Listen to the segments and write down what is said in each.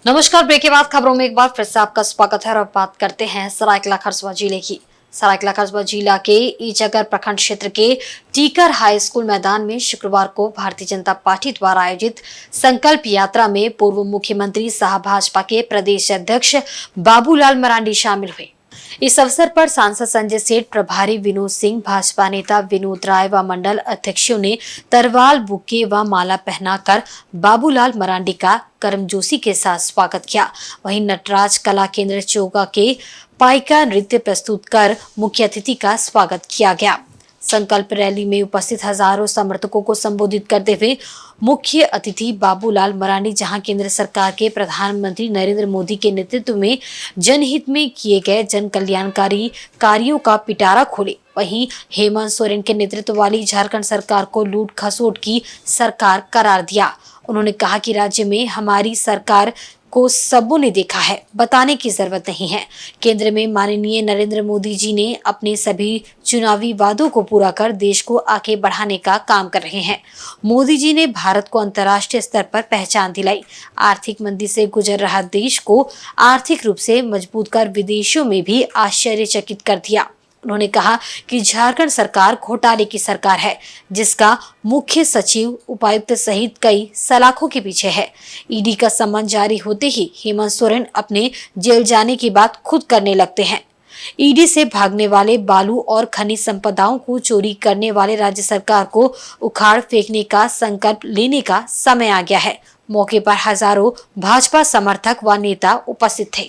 नमस्कार। ब्रेक के बाद खबरों में एक बार फिर से आपका स्वागत है और अब बात करते हैं सरायकेला खरसवां जिले की। सरायकेला खरसवां जिला के ईचगर प्रखंड क्षेत्र के टीकर हाई स्कूल मैदान में शुक्रवार को भारतीय जनता पार्टी द्वारा आयोजित संकल्प यात्रा में पूर्व मुख्यमंत्री सह भाजपा के प्रदेश अध्यक्ष बाबूलाल मरांडी शामिल हुए। इस अवसर पर सांसद संजय सेठ, प्रभारी विनोद सिंह, भाजपा नेता विनोद राय व मंडल अध्यक्षों ने तरवाल, बुके व माला पहनाकर बाबूलाल मरांडी का गर्मजोशी के साथ स्वागत किया। वहीं नटराज कला केंद्र चोगा के पाइका नृत्य प्रस्तुत कर मुख्य अतिथि का स्वागत किया गया। संकल्प रैली में उपस्थित हजारों समर्थकों को संबोधित करते हुए मुख्य अतिथि बाबूलाल मरांडी जहां केंद्र सरकार के प्रधानमंत्री नरेंद्र मोदी के नेतृत्व में जनहित में किए गए जन कल्याणकारी कार्यों का पिटारा खोले, वहीं हेमंत सोरेन के नेतृत्व वाली झारखंड सरकार को लूट खसोट की सरकार करार दिया। उन्होंने कहा कि राज्य में हमारी सरकार को सबों ने देखा है, बताने की जरूरत नहीं है। केंद्र में माननीय नरेंद्र मोदी जी ने अपने सभी चुनावी वादों को पूरा कर देश को आगे बढ़ाने का काम कर रहे हैं। मोदी जी ने भारत को अंतर्राष्ट्रीय स्तर पर पहचान दिलाई। आर्थिक मंदी से गुजर रहा देश को आर्थिक रूप से मजबूत कर विदेशों में भी आश्चर्यचकित कर दिया। उन्होंने कहा कि झारखंड सरकार घोटाले की सरकार है, जिसका मुख्य सचिव, उपायुक्त सहित कई सलाखों के पीछे है। ईडी का सम्मन जारी होते ही हेमंत सोरेन अपने जेल जाने की बात खुद करने लगते हैं। ईडी से भागने वाले, बालू और खनिज संपदाओं को चोरी करने वाले राज्य सरकार को उखाड़ फेंकने का संकल्प लेने का समय आ गया है। मौके पर हजारों भाजपा समर्थक व नेता उपस्थित थे।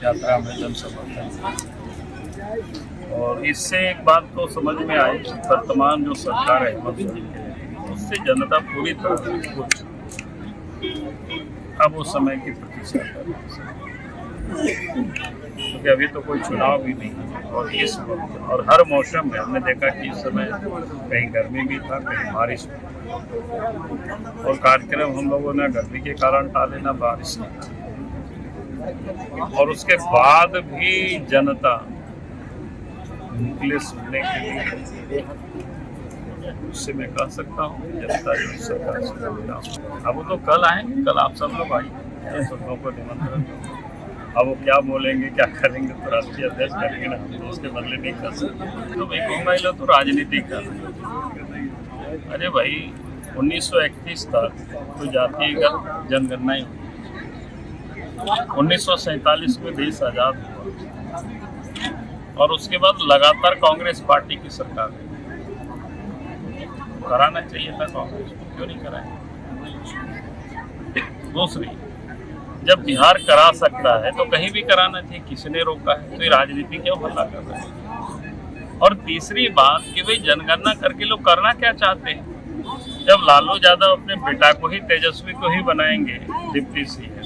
यात्रा में जन समर्थन और इससे एक बात तो समझ में आई कि वर्तमान जो सरकार है उससे जनता पूरी तरह से खुश। अब उस समय की प्रतीक्षा कर रही है, क्योंकि अभी तो कोई चुनाव भी नहीं है और इस वक्त और हर मौसम में हमने देखा कि इस समय कहीं गर्मी भी था, कहीं बारिश भी, और कार्यक्रम हम लोगों ने गर्मी के कारण टाले, ना बारिश नहीं। और उसके बाद भी जनता निकले सुनने के लिए, उससे मैं कह सकता हूँ जनता जो सरकार से मिला। अब वो तो कल आएंगे, कल आप सब लोग आइए, सब लोगों को निमंत्रण। अब वो क्या बोलेंगे, क्या करेंगे तो राष्ट्रीय अध्यक्ष करेंगे ना, तो उसके बदले नहीं कर सकते। तो मैं कहूँगा ये लोग तो राजनीति कर रहे। अरे भाई 1931 तक तो जातिगत जनगणना ही हुई। 1947 में देश आजाद हुआ और उसके बाद लगातार कांग्रेस पार्टी की सरकार है। कराना चाहिए था कांग्रेस को, क्यों नहीं कराया? दूसरी, जब बिहार करा सकता है तो कहीं भी कराना चाहिए, किसने रोका है? तो ये राजनीति क्यों हल्ला कर रहे हैं? और तीसरी बात कि भाई जनगणना करके लोग करना क्या चाहते हैं? जब लालू यादव अपने बेटा को ही, तेजस्वी को ही बनाएंगे डिप्टी सीएम,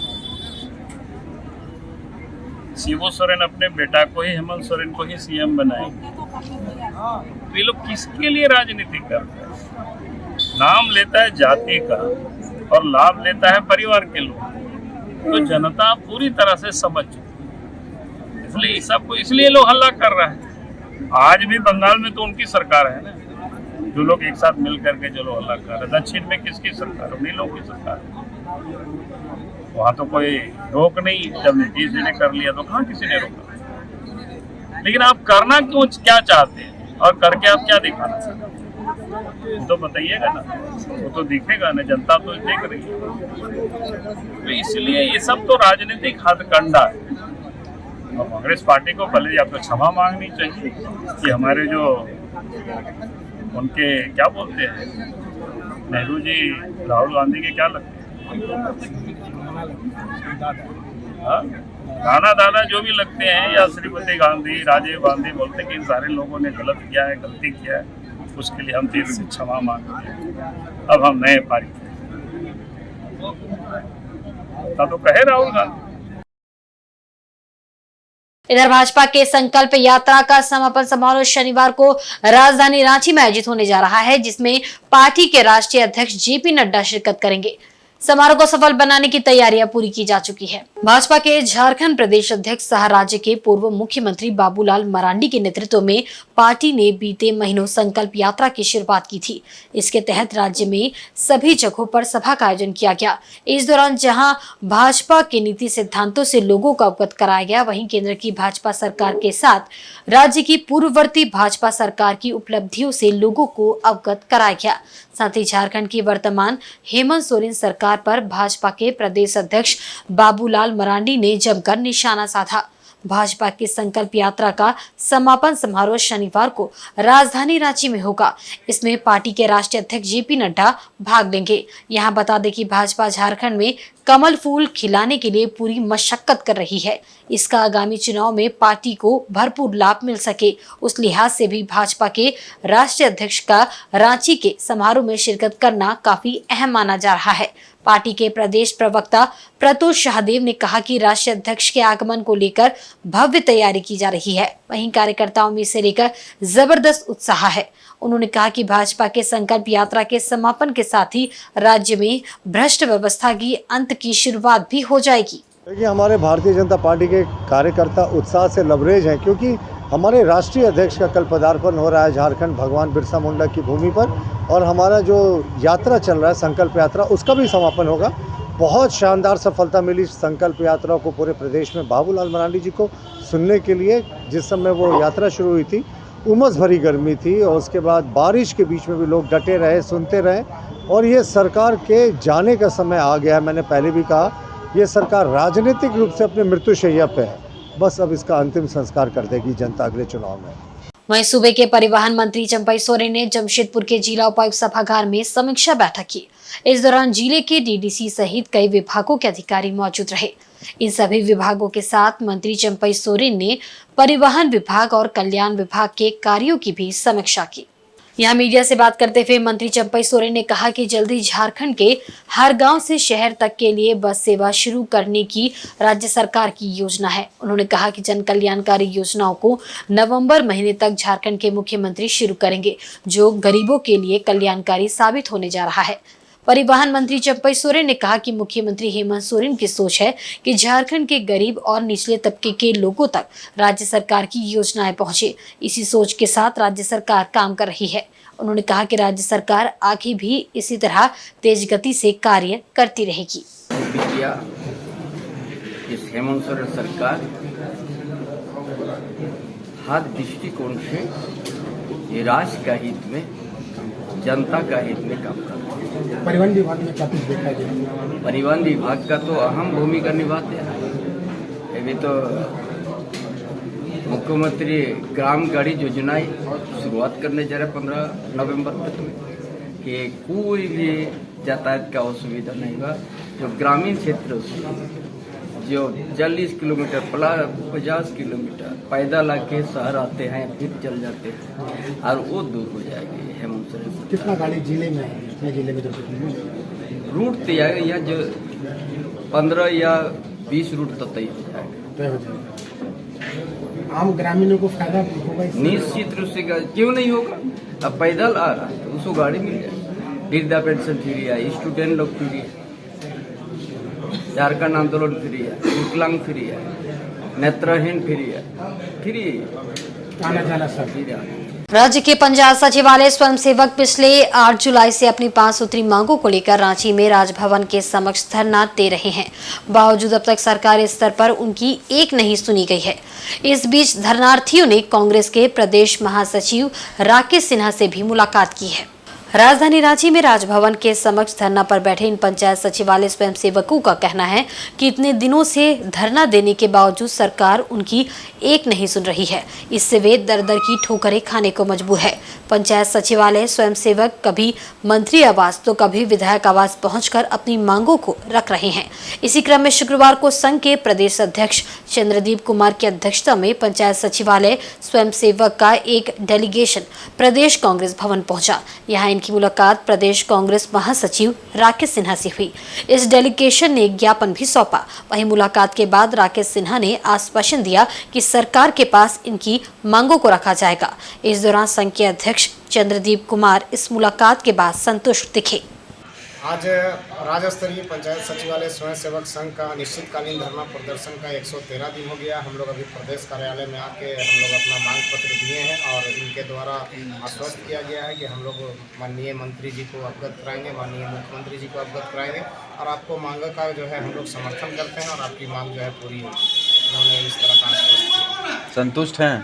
शिबू सोरेन अपने बेटा को ही, हेमंत सोरेन को ही सीएम बनाएंगे, तो ये लोग किसके लिए राजनीति कर रहे हैं? नाम लेता है जाति का और लाभ लेता है परिवार के लोग। तो जनता पूरी तरह से समझ चुकी, इसलिए सबको, इसलिए लोग हल्ला कर रहा है। आज भी बंगाल में तो उनकी सरकार है ना, जो लोग एक साथ मिल करके जो लोग हल्ला कर रहे हैं। दक्षिण में किसकी सरकार? उन्हीं लोगों की सरकार है। वहाँ तो कोई रोक नहीं, जब नीतीश जी ने कर लिया तो कहाँ किसी ने रोका। लेकिन आप करना क्यों, क्या चाहते हैं और करके आप क्या दिखाना चाहते हैं, तो बताइएगा ना, वो तो दिखेगा ना, जनता तो देख रही है। तो इसलिए ये सब तो राजनीतिक हथकंडा है। और कांग्रेस पार्टी को पहले आपको क्षमा मांगनी चाहिए कि हमारे जो उनके क्या बोलते हैं नेहरू जी, राहुल गांधी के क्या लगते हैं, राणा दादा जो भी लगते हैं, या श्रीमती गांधी, राजीव गांधी, बोलते कि इन सारे लोगों ने गलत किया है, गलती किया है, उसके लिए हम दिल से क्षमा मांगते हैं। अब हम नए पारी तो कहे राहुल गांधी। इधर भाजपा के संकल्प यात्रा का समापन समारोह शनिवार को राजधानी रांची में आयोजित होने जा रहा है, जिसमें पार्टी के राष्ट्रीय अध्यक्ष जेपी नड्डा शिरकत करेंगे। समारोह को सफल बनाने की तैयारियां पूरी की जा चुकी है। भाजपा के झारखंड प्रदेश अध्यक्ष सह राज्य के पूर्व मुख्यमंत्री बाबूलाल मरांडी के नेतृत्व में पार्टी ने बीते महीनों संकल्प यात्रा की शुरुआत की थी। इसके तहत राज्य में सभी जगहों पर सभा का आयोजन किया गया। इस दौरान जहां भाजपा के नीति सिद्धांतों से लोगों को अवगत कराया गया, वहीं केंद्र की भाजपा सरकार के साथ राज्य की पूर्ववर्ती भाजपा सरकार की उपलब्धियों से लोगों को अवगत कराया गया। साथ ही झारखंड की वर्तमान हेमंत सोरेन सरकार पर भाजपा के प्रदेश अध्यक्ष बाबूलाल मरांडी ने जमकर निशाना साधा। भाजपा की संकल्प यात्रा का समापन समारोह शनिवार को राजधानी रांची में होगा। इसमें पार्टी के राष्ट्रीय अध्यक्ष जेपी नड्डा भाग लेंगे। यहां बता दें कि भाजपा झारखंड में कमल फूल खिलाने के लिए पूरी मशक्कत कर रही है। इसका आगामी चुनाव में पार्टी को भरपूर लाभ मिल सके, उस लिहाज से भी भाजपा के राष्ट्रीय अध्यक्ष का रांची के समारोह में शिरकत करना काफी अहम माना जा रहा है। पार्टी के प्रदेश प्रवक्ता प्रतोष शाहदेव ने कहा कि राष्ट्रीय अध्यक्ष के आगमन को लेकर भव्य तैयारी की जा रही है। वहीं कार्यकर्ताओं में इसे लेकर जबरदस्त उत्साह है। उन्होंने कहा कि भाजपा के संकल्प यात्रा के समापन के साथ ही राज्य में भ्रष्ट व्यवस्था की अंत की शुरुआत भी हो जाएगी। देखिए, हमारे भारतीय जनता पार्टी के कार्यकर्ता उत्साह से लबरेज हैं, क्योंकि हमारे राष्ट्रीय अध्यक्ष का कल पदार्पण हो रहा है झारखंड भगवान बिरसा मुंडा की भूमि पर, और हमारा जो यात्रा चल रहा है संकल्प यात्रा, उसका भी समापन होगा। बहुत शानदार सफलता मिली संकल्प यात्रा को पूरे प्रदेश में। बाबूलाल मरांडी जी को सुनने के लिए जिस समय वो यात्रा शुरू हुई थी, उमस भरी गर्मी थी, और उसके बाद बारिश के बीच में भी लोग डटे रहे, सुनते रहे। और ये सरकार के जाने का समय आ गया है। मैंने पहले भी कहा, ये सरकार राजनीतिक रूप से अपने मृत्युशैया पे है। बस अब इसका अंतिम संस्कार कर देगी जनता अगले चुनाव में। वहीं सूबे के परिवहन मंत्री चंपई सोरेन ने जमशेदपुर के जिला उपायुक्त सभागार में समीक्षा बैठक की। इस दौरान जिले के डीडीसी सहित कई विभागों के अधिकारी मौजूद रहे। इन सभी विभागों के साथ मंत्री चंपई सोरेन ने परिवहन विभाग और कल्याण विभाग के कार्यों की भी समीक्षा की। यहाँ मीडिया से बात करते हुए मंत्री चंपई सोरेन ने कहा कि जल्दी झारखंड के हर गांव से शहर तक के लिए बस सेवा शुरू करने की राज्य सरकार की योजना है। उन्होंने कहा कि जन कल्याणकारी योजनाओं को नवंबर महीने तक झारखंड के मुख्यमंत्री शुरू करेंगे, जो गरीबों के लिए कल्याणकारी साबित होने जा रहा है। परिवहन मंत्री चंपई सोरेन ने कहा कि मुख्यमंत्री हेमंत सोरेन की सोच है कि झारखंड के गरीब और निचले तबके के लोगों तक राज्य सरकार की योजनाएं पहुंचे। इसी सोच के साथ राज्य सरकार काम कर रही है। उन्होंने कहा कि राज्य सरकार आगे भी इसी तरह तेज गति से कार्य करती रहेगी। इस हेमंत सोरेन सरकार हर दृष्टिकोण से ये राष्ट्र का हित में, जनता का हित में काम करती है। परिवहन विभाग में क्या कुछ देखा गया? परिवहन विभाग का तो अहम भूमिका निभाते हैं। अभी तो मुख्यमंत्री ग्राम गाड़ी योजना शुरुआत करने जा रहे 15 नवंबर तक में, कि कोई भी यातायात का असुविधा नहीं होगा। जो ग्रामीण क्षेत्र से जो 40 किलोमीटर 50 किलोमीटर पैदल आके शहर आते हैं, फिर चल जाते हैं, और वो दूर हो जाएगी हेमंत सोरेन। कितना गाड़ी जिले में है? अपने जिले में रूट तय है, या जो 15 या 20 रूट तो तय हो जाएगा। आम ग्रामीणों को फायदा होगा? निश्चित रूप से क्यों नहीं होगा। अब पैदल आ रहा है तो उसको गाड़ी मिल जाएगी। वृद्धा पेंशन फ्री है, स्टूडेंट लोग फ्री है, झारखंड आंदोलन फ्री है, विकलांग फ्री है, नेत्रहीन फ्री है, फ्री आना जाना सब। राज्य के पंचायत सचिवालय स्वयंसेवक पिछले 8 जुलाई से अपनी 5 सूत्री मांगों को लेकर रांची में राजभवन के समक्ष धरना दे रहे हैं। बावजूद अब तक सरकारी स्तर पर उनकी एक नहीं सुनी गई है। इस बीच धरनार्थियों ने कांग्रेस के प्रदेश महासचिव राकेश सिन्हा से भी मुलाकात की है। राजधानी रांची में राजभवन के समक्ष धरना पर बैठे इन पंचायत सचिवालय स्वयंसेवकों का कहना है कि इतने दिनों से धरना देने के बावजूद सरकार उनकी एक नहीं सुन रही है। इससे वे दर दर की ठोकरें खाने को मजबूर है। पंचायत सचिवालय स्वयंसेवक कभी मंत्री आवास तो कभी विधायक आवास पहुंचकर अपनी मांगों को रख रहे हैं। इसी क्रम में शुक्रवार को संघ के प्रदेश अध्यक्ष चंद्रदीप कुमार की अध्यक्षता में पंचायत सचिवालय स्वयंसेवक का एक डेलीगेशन प्रदेश कांग्रेस भवन पहुंचा। यहाँ इनकी मुलाकात प्रदेश कांग्रेस महासचिव राकेश सिन्हा से हुई। इस डेलीगेशन ने ज्ञापन भी सौंपा। वहीं मुलाकात के बाद राकेश सिन्हा ने आश्वासन दिया कि सरकार के पास इनकी मांगों को रखा जाएगा। इस दौरान संघ के अध्यक्ष चंद्रदीप कुमार इस मुलाकात के बाद संतुष्ट दिखे। आज राज्य स्तरीय पंचायत सचिवालय स्वयं सेवक संघ का अनिश्चितकालीन धरना प्रदर्शन का 113 दिन हो गया। हम लोग अभी प्रदेश कार्यालय में आके हम लोग अपना मांग पत्र दिए हैं और इनके द्वारा आश्वस्त किया गया है कि हम लोग माननीय मंत्री जी को अवगत कराएंगे, माननीय मुख्यमंत्री जी को अवगत कराएंगे और आपको मांग का जो है हम लोग समर्थन करते हैं और आपकी मांग जो है पूरी होगी। उन्होंने इस तरह का आश्वस्त किया। संतुष्ट हैं?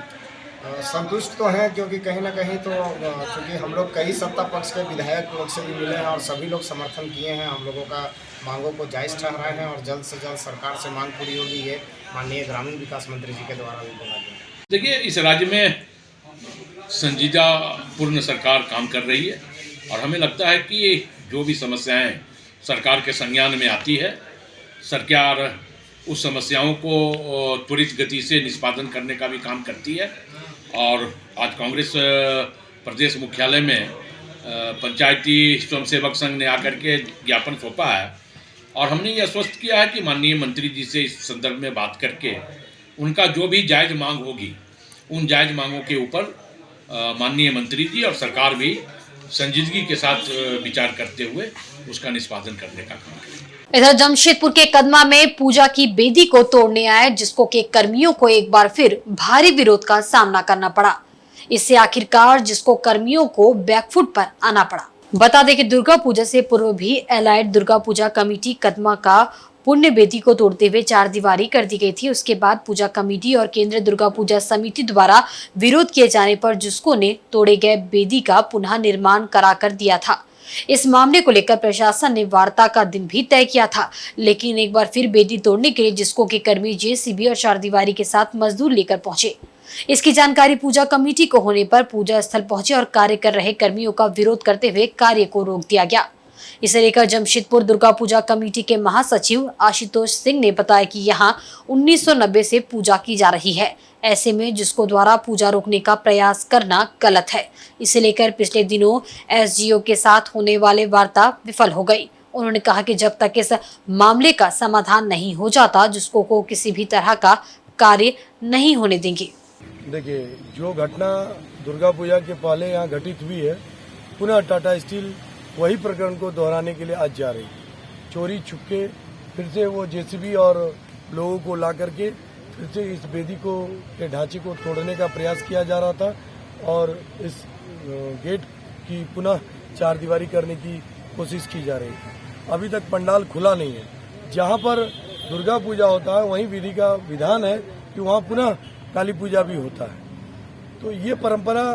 संतुष्ट तो हैं, क्योंकि कहीं ना कहीं तो चूँकि हम लोग कई सत्ता पक्ष के विधायक लोग से भी मिले हैं और सभी लोग समर्थन किए हैं, हम लोगों का मांगों को जायज़ ठहराए हैं और जल्द से जल्द सरकार से मांग पूरी होगी, ये माननीय ग्रामीण विकास मंत्री जी के द्वारा भी बोला गया। देखिए, इस राज्य में संजीदापूर्ण सरकार काम कर रही है और हमें लगता है कि जो भी समस्याएं सरकार के संज्ञान में आती है, सरकार उस समस्याओं को त्वरित गति से निष्पादन करने का भी काम करती है। और आज कांग्रेस प्रदेश मुख्यालय में पंचायती स्वयंसेवक संघ ने आकर के ज्ञापन सौंपा है और हमने ये आश्वस्त किया है कि माननीय मंत्री जी से इस संदर्भ में बात करके उनका जो भी जायज़ मांग होगी, उन जायज़ मांगों के ऊपर माननीय मंत्री जी और सरकार भी संजीदगी के साथ विचार करते हुए उसका निष्पादन करने का काम करेगी। इधर जमशेदपुर के कदमा में पूजा की बेदी को तोड़ने आए जिसको के कर्मियों को एक बार फिर भारी विरोध का सामना करना पड़ा। इससे आखिरकार जिसको कर्मियों को बैकफुट पर आना पड़ा। बता दें कि दुर्गा पूजा से पूर्व भी एलाइड दुर्गा पूजा कमेटी कदमा का पुण्य बेदी को तोड़ते हुए 4 दीवारी कर दी गई थी। उसके बाद पूजा कमेटी और केंद्रीय दुर्गा पूजा समिति द्वारा विरोध किए जाने पर जिसको ने तोड़े गए बेदी का पुनः निर्माण करा कर दिया था। इस मामले को लेकर प्रशासन ने वार्ता का दिन भी तय किया था, लेकिन एक बार फिर बेदी तोड़ने के लिए जिसको के कर्मी जेसीबी और 4 दीवारी के साथ मजदूर लेकर पहुंचे। इसकी जानकारी पूजा कमेटी को होने पर पूजा स्थल पहुंचे और कार्य कर रहे कर्मियों का विरोध करते हुए कार्य को रोक दिया गया। इसे लेकर जमशेदपुर दुर्गा पूजा कमेटी के महासचिव आशुतोष सिंह ने बताया कि यहां 1990 से पूजा की जा रही है, ऐसे में जिसको द्वारा पूजा रोकने का प्रयास करना गलत है। इसे लेकर पिछले दिनों एसडीओ के साथ होने वाले वार्ता विफल हो गई। उन्होंने कहा कि जब तक इस मामले का समाधान नहीं हो जाता जिसको को किसी भी तरह का कार्य नहीं होने देंगे। देखिए, जो घटना दुर्गा पूजा के पहले यहाँ घटित हुई है, पुनः टाटा स्टील वही प्रकरण को दोहराने के लिए आज जा रही है। चोरी छुपके फिर से वो जेसीबी और लोगों को ला करके फिर से इस बेदी को के ढांचे को तोड़ने का प्रयास किया जा रहा था और इस गेट की पुनः 4 दीवारी करने की कोशिश की जा रही थी। अभी तक पंडाल खुला नहीं है। जहाँ पर दुर्गा पूजा होता है वहीं विधि का विधान है कि वहाँ पुनः काली पूजा भी होता है। तो ये परंपरा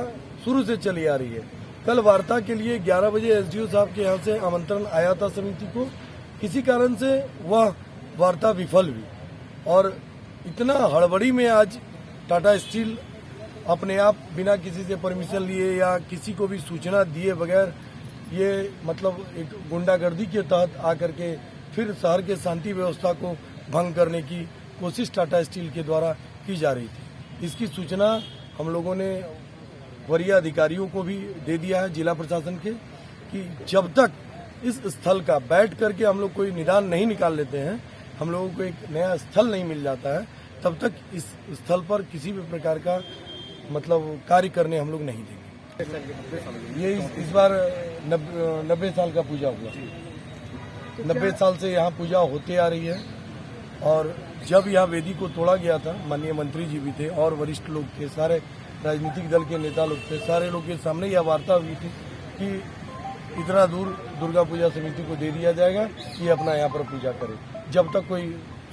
शुरू से चली आ रही है। कल वार्ता के लिए 11 बजे एसडीओ साहब के यहाँ से आमंत्रण आया था समिति को, किसी कारण से वह वार्ता विफल हुई और इतना हड़बड़ी में आज टाटा स्टील अपने आप बिना किसी से परमिशन लिए या किसी को भी सूचना दिए बगैर ये मतलब एक गुंडागर्दी के तहत आकर के फिर शहर के शांति व्यवस्था को भंग करने की कोशिश टाटा स्टील के द्वारा की जा रही थी। इसकी सूचना हम लोगों ने वरीय अधिकारियों को भी दे दिया है जिला प्रशासन के कि जब तक इस स्थल का बैठ करके हम लोग कोई निदान नहीं निकाल लेते हैं, हम लोगों को एक नया स्थल नहीं मिल जाता है, तब तक इस स्थल पर किसी भी प्रकार का मतलब कार्य करने हम लोग नहीं देंगे। ये इस बार 90 साल का पूजा हुआ। 90 साल से यहाँ पूजा होते आ रही है और जब यह वेदी को तोड़ा गया था, माननीय मंत्री जी भी थे और वरिष्ठ लोग थे, सारे राजनीतिक दल के नेता लोग थे, सारे लोग के सामने यह वार्ता हुई थी कि इतना दूर दुर्गा पूजा समिति को दे दिया जाएगा कि अपना यहाँ पर पूजा करे जब तक कोई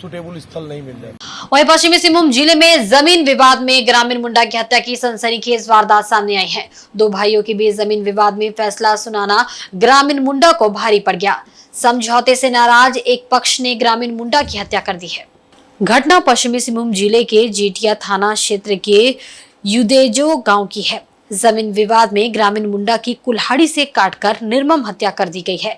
सुटेबल स्थल नहीं मिल जाए। वहीं पश्चिमी सिंहभूम जिले में जमीन विवाद में ग्रामीण मुंडा की हत्या की सनसनीखेज वारदात सामने आई है। 2 भाइयों के बीच जमीन विवाद में फैसला सुनाना ग्रामीण मुंडा को भारी पड़ गया। समझौते से नाराज एक पक्ष ने ग्रामीण मुंडा की हत्या कर दी है। घटना पश्चिमी सिंहभूम जिले के जेटिया थाना क्षेत्र के युदेजो गांव की है। जमीन विवाद में ग्रामीण मुंडा की कुल्हाड़ी से काटकर निर्मम हत्या कर दी गई है।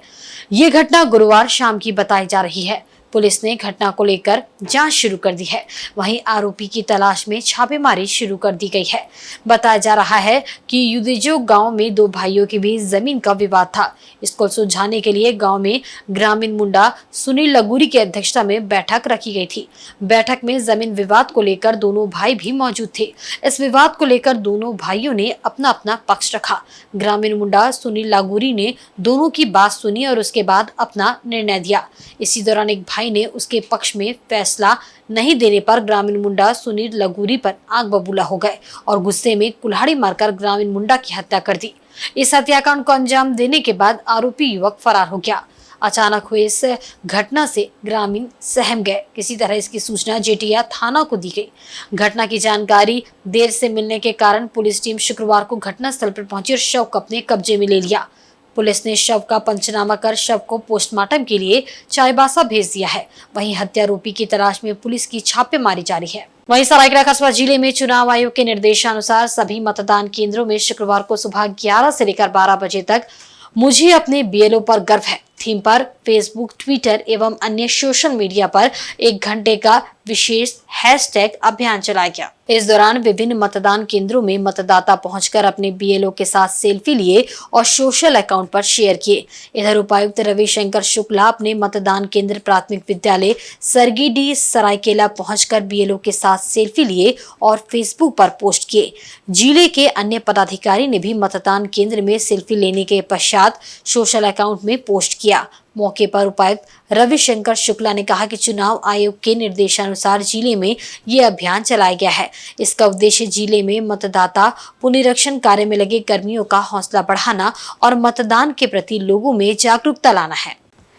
ये घटना गुरुवार शाम की बताई जा रही है। पुलिस ने घटना को लेकर जांच शुरू कर दी है। वहीं आरोपी की तलाश में छापेमारी शुरू कर दी गई है। बताया जा रहा है कि युदेजो गांव में दो भाइयों के बीच जमीन का विवाद था। इसको सुलझाने के लिए गांव में ग्रामीण मुंडा सुनील लगूरी की अध्यक्षता में बैठक रखी गई थी। बैठक में जमीन विवाद को लेकर दोनों भाई भी मौजूद थे। इस विवाद को लेकर दोनों भाइयों ने अपना अपना पक्ष रखा। ग्रामीण मुंडा सुनील लागूरी ने दोनों की बात सुनी और उसके बाद अपना निर्णय दिया। इसी दौरान एक भाई ने उसके पक्ष में फैसला नहीं देने पर ग्रामीण मुंडा सुनील लगूरी पर आग बबूला हो गए और गुस्से में कुल्हाड़ी मारकर ग्रामीण मुंडा की हत्या कर दी। इस हत्याकांड को अंजाम देने के बाद आरोपी युवक फरार हो गया। अचानक हुए इस घटना से ग्रामीण सहम गए। किसी तरह इसकी सूचना जेटिया थाना को दी गई। घटना की जानकारी देर से मिलने के कारण पुलिस टीम शुक्रवार को घटनास्थल पर पहुंची और शव को अपने कब्जे में ले लिया। पुलिस ने शव का पंचनामा कर शव को पोस्टमार्टम के लिए चाईबासा भेज दिया है। वहीं हत्यारोपी की तलाश में पुलिस की छापेमारी जारी है। वहीं सरायकेला खरसुआ जिले में चुनाव आयोग के निर्देशानुसार सभी मतदान केंद्रों में शुक्रवार को सुबह 11 से लेकर 12 बजे तक मुझे अपने बीएलओ पर गर्व है थीम पर फेसबुक, ट्विटर एवं अन्य सोशल मीडिया पर 1 घंटे का विशेष हैशटैग अभियान चलाया गया। इस दौरान विभिन्न मतदान केंद्रों में मतदाता पहुंचकर अपने बीएलओ के साथ सेल्फी लिए और सोशल अकाउंट पर शेयर किए। इधर उपायुक्त रविशंकर शुक्ला अपने मतदान केंद्र प्राथमिक विद्यालय सरगीडी सरायकेला पहुंचकर बीएलओ के साथ सेल्फी लिए और फेसबुक पर पोस्ट किए। जिले के अन्य पदाधिकारी ने भी मतदान केंद्र में सेल्फी लेने के पश्चात सोशल अकाउंट में पोस्ट किया। मौके पर उपायुक्त रविशंकर शुक्ला ने कहा कि चुनाव आयोग के निर्देशानुसार जिले में ये अभियान चलाया गया है। इसका उद्देश्य जिले में मतदाता पुनरीक्षण कार्य में लगे कर्मियों का हौसला बढ़ाना और मतदान के प्रति लोगों में जागरूकता लाना है।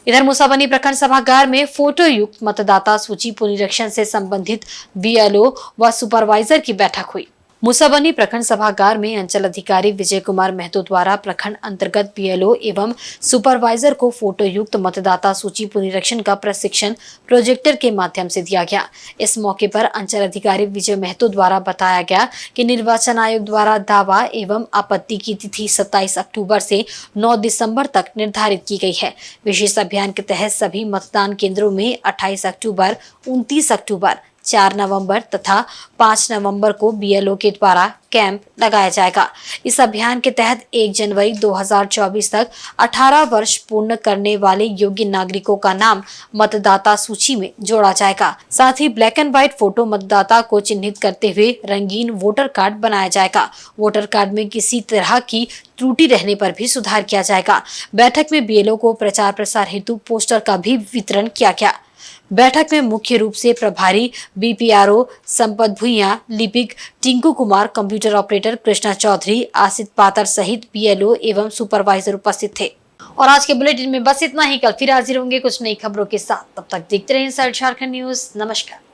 इधर मुसाबनी प्रखंड सभागार में फोटो युक्त मतदाता सूची पुनरीक्षण से संबंधित बीएलओ व सुपरवाइजर की बैठक हुई। मुसाबनी प्रखंड सभागार में अंचल अधिकारी विजय कुमार महतो द्वारा प्रखंड अंतर्गत बीएलओ एवं सुपरवाइजर को फोटो युक्त मतदाता सूची पुनरीक्षण का प्रशिक्षण प्रोजेक्टर के माध्यम से दिया गया। इस मौके पर अंचल अधिकारी विजय महतो द्वारा बताया गया कि निर्वाचन आयोग द्वारा दावा एवं आपत्ति की तिथि 27 अक्टूबर से 9 दिसंबर तक निर्धारित की गई है। विशेष अभियान के तहत सभी मतदान केंद्रों में 28 अक्टूबर, 29 अक्टूबर, 4 नवंबर तथा 5 नवंबर को बीएलओ के द्वारा कैंप लगाया जाएगा। इस अभियान के तहत 1 जनवरी 2024 तक 18 वर्ष पूर्ण करने वाले योग्य नागरिकों का नाम मतदाता सूची में जोड़ा जाएगा। साथ ही ब्लैक एंड व्हाइट फोटो मतदाता को चिन्हित करते हुए रंगीन वोटर कार्ड बनाया जाएगा। वोटर कार्ड में किसी तरह की त्रुटि रहने पर भी सुधार किया जाएगा। बैठक में बीएलओ को प्रचार प्रसार हेतु पोस्टर का भी वितरण किया गया। बैठक में मुख्य रूप से प्रभारी बीपीआरओ संपत भुइया, लिपिक टिंकू कुमार, कंप्यूटर ऑपरेटर कृष्णा चौधरी, आसित पातर सहित बीएलओ एवं सुपरवाइजर उपस्थित थे। और आज के बुलेटिन में बस इतना ही। कल फिर हाजिर होंगे कुछ नई खबरों के साथ। तब तक देखते रहिए इनसाइड झारखंड न्यूज। नमस्कार।